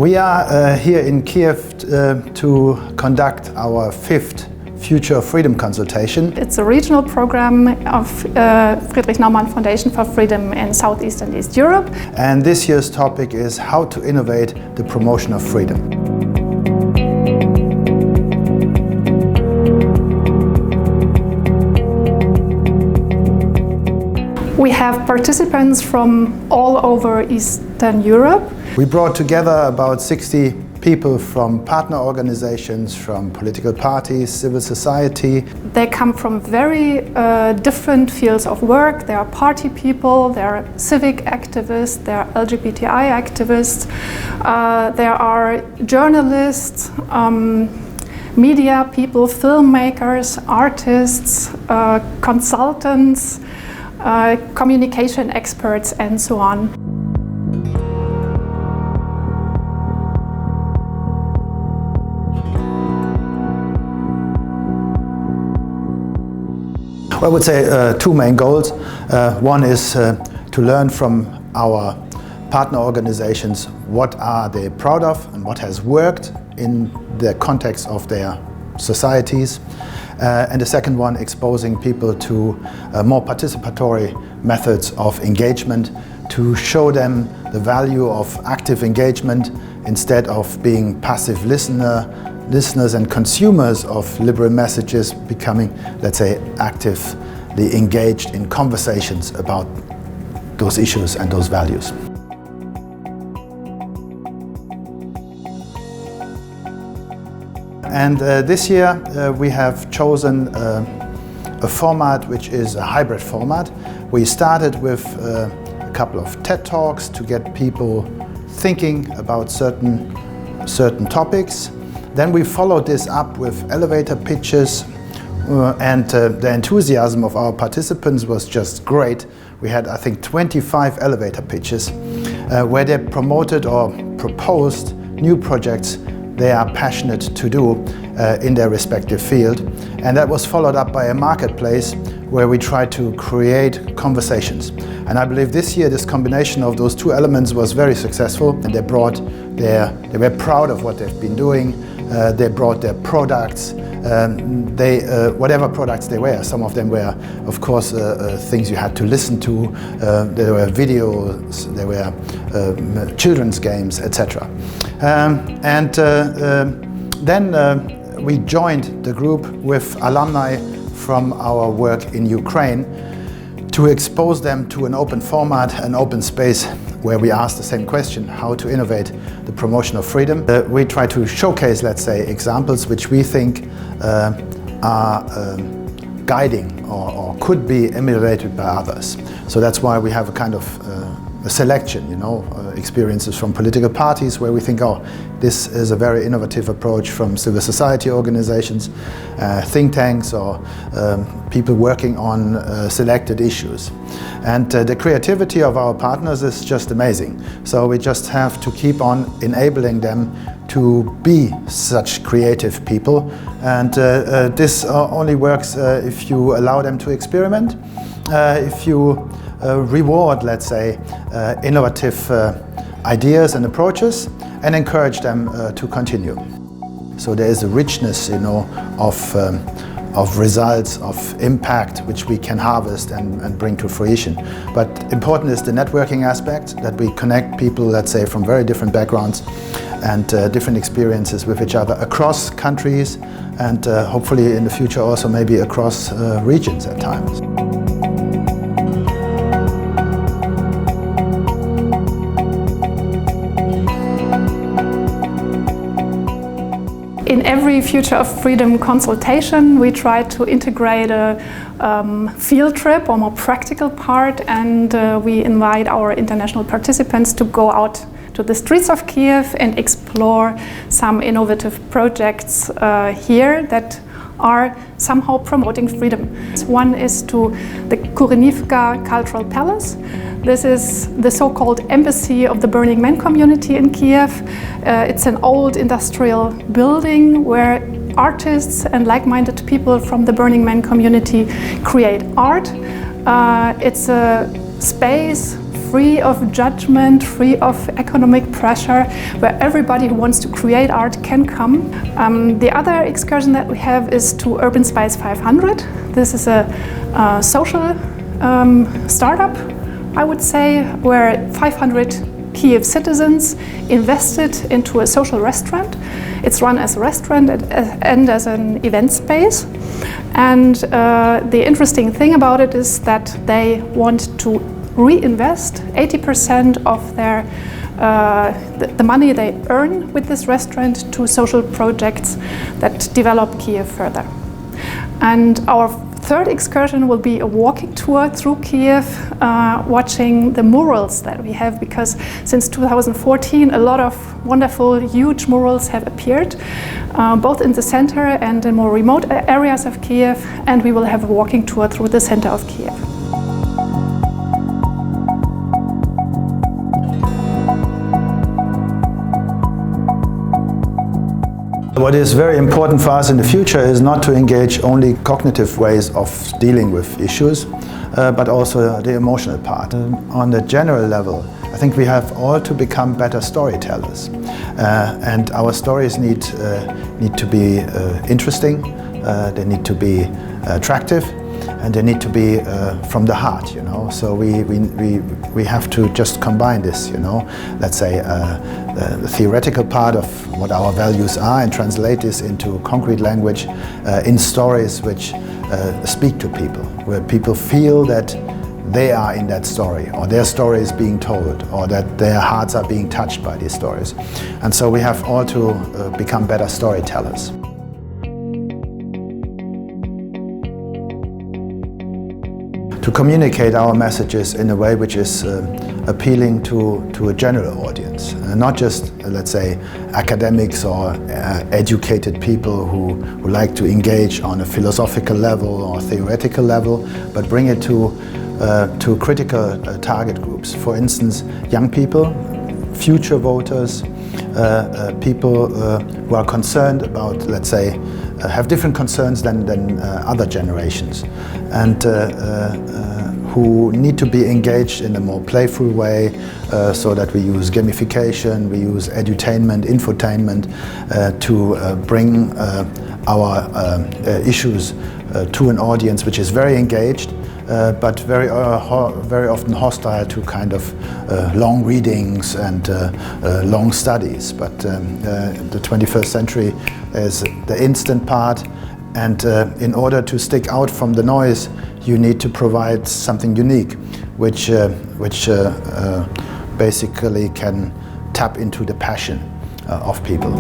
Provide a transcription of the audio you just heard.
We are here in Kyiv to conduct our 5th Future of Freedom consultation. It's a regional program of Friedrich-Naumann Foundation for Freedom in Southeast and East Europe. And this year's topic is how to innovate the promotion of freedom. We have participants from all over Eastern Europe. We brought together about 60 people from partner organizations, from political parties, civil society. They come from very different fields of work. There are party people, there are civic activists, there are LGBTI activists, there are journalists, media people, filmmakers, artists, consultants, communication experts, and so on. I would say two main goals. One is to learn from our partner organizations what are they proud of and what has worked in the context of their societies. And the second one, exposing people to more participatory methods of engagement to show them the value of active engagement instead of being passive listeners and consumers of liberal messages, becoming, let's say, actively engaged in conversations about those issues and those values. And this year we have chosen a format which is a hybrid format. We started with a couple of TED Talks to get people thinking about certain topics. Then we followed this up with elevator pitches, and the enthusiasm of our participants was just great. We had, I think, 25 elevator pitches where they promoted or proposed new projects they are passionate to do in their respective field. And that was followed up by a marketplace where we tried to create conversations. And I believe this year this combination of those two elements was very successful, and they were proud of what they've been doing. They brought their products, whatever products they were. Some of them were, of course, things you had to listen to. There were videos, there were children's games, etc. Then we joined the group with alumni from our work in Ukraine to expose them to an open format, an open space where we ask the same question, how to innovate the promotion of freedom. We try to showcase, let's say, examples which we think are guiding or could be emulated by others. So that's why we have a kind of a selection, experiences from political parties where we think, oh, this is a very innovative approach, from civil society organizations, think tanks, or people working on selected issues. And the creativity of our partners is just amazing. So we just have to keep on enabling them to be such creative people. And this only works if you allow them to experiment, if you reward, let's say, innovative ideas and approaches, and encourage them to continue. So there is a richness, of results, of impact, which we can harvest and bring to fruition. But important is the networking aspect, that we connect people, let's say, from very different backgrounds and different experiences with each other across countries, and hopefully in the future also maybe across regions at times. In every Future of Freedom consultation, we try to integrate a field trip or more practical part, and we invite our international participants to go out to the streets of Kyiv and explore some innovative projects here that are somehow promoting freedom. One is to the Kurenivka Cultural Palace. This is the so-called embassy of the Burning Man community in Kyiv. It's an old industrial building where artists and like-minded people from the Burning Man community create art. It's a space free of judgment, free of economic pressure, where everybody who wants to create art can come. The other excursion that we have is to Urban Space 500. This is a social startup, I would say, where 500 Kyiv citizens invested into a social restaurant. It's run as a restaurant and as an event space. And the interesting thing about it is that they want to reinvest 80% of their the money they earn with this restaurant to social projects that develop Kyiv further. And our third excursion will be a walking tour through Kyiv, watching the murals that we have, because since 2014 a lot of wonderful huge murals have appeared, both in the center and in more remote areas of Kyiv, and we will have a walking tour through the center of Kyiv. What is very important for us in the future is not to engage only cognitive ways of dealing with issues, but also the emotional part. On the general level, I think we have all to become better storytellers, and our stories need to be interesting, they need to be attractive, and they need to be from the heart, you know. So we have to just combine this, you know. Let's say the theoretical part of what our values are and translate this into concrete language in stories which speak to people, where people feel that they are in that story, or their story is being told, or that their hearts are being touched by these stories. And so we have all to become better storytellers. To communicate our messages in a way which is appealing to a general audience, not just, let's say, academics or educated people who like to engage on a philosophical level or theoretical level, but bring it to critical target groups. For instance, young people, future voters, people who are concerned about, let's say, have different concerns than other generations, and who need to be engaged in a more playful way, so that we use gamification, we use edutainment, infotainment to bring our issues to an audience which is very engaged, but very often hostile to kind of long readings and long studies. But the 21st century is the instant part, and in order to stick out from the noise, you need to provide something unique, which basically can tap into the passion of people.